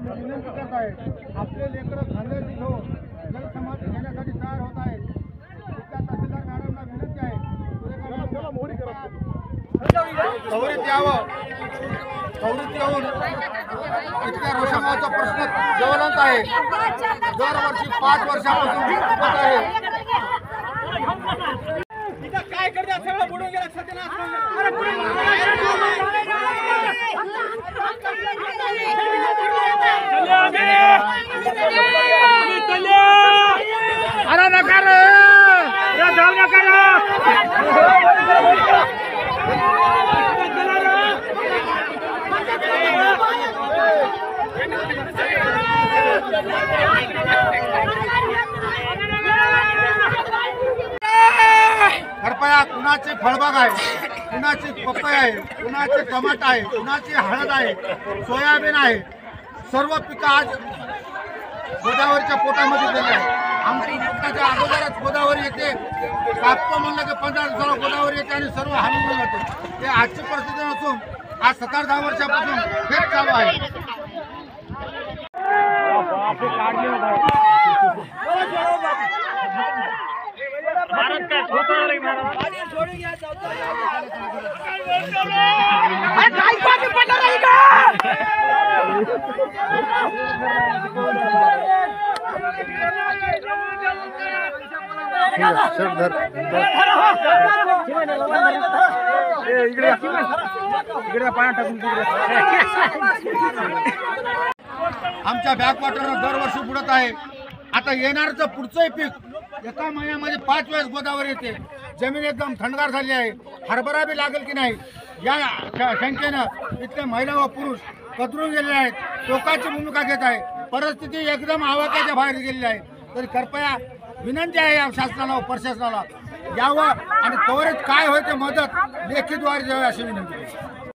विनंती करत आहे, आपले लेकरं खांद्याशी घेऊन जलसमाधी घेण्यासाठी तयार होत आहेत. इथल्या तहसीलदार मॅडमना विनंती आहे, त्वरित यावं. त्वरित येऊन इथल्या रोषणाचा प्रश्न ज्वलंत आहे. दरवर्षी 5 वर्षापासून होत आहे. काय करते सगळं बुडून गेलं सत्यानाश अरे नका रे जाऊ नका कृपया कुणाची फळबाग आहे, कुणाची पपई आहे, कुणाचे टमाटा आहे, कुणाची हळद आहे, सोयाबीन आहे. सर्व पिकं आज गोदावरीच्या पोटामध्ये गेले आहे. आमची पिकाच्या अगोदरच गोदावरी येते. कापतो म्हणलं की 15 दिवसाला गोदावरी येते आणि सर्व हाणून जाते. ते आजची परिस्थिती नसून आज 17-10 वर्षापासून हेच चालू आहे. भारत का होता है महाराज काय पाणी पडलं नाही का सरदार इकडे पाणी टाकून आमच्या बॅकवॉटरनं दरवर्षी बुडत आहे. आता येणारचं पुढचंही पीक एका महिन्यामध्ये 5 वेळेस गोदावरी येते. जमीन एकदम थंडगार झाली आहे. हरभरा बी लागेल की नाही या शंकेनं इथले महिला व पुरुष कचरून गेलेले आहेत. टोकाची भूमिका घेत आहे. परिस्थिती एकदम आवाक्याच्या बाहेर गेलेली आहे. तरी कृपया विनंती आहे या शासनाला व प्रशासनाला यावं आणि त्वरित काय होते मदत लेखीद्वारे द्यावी अशी विनंती.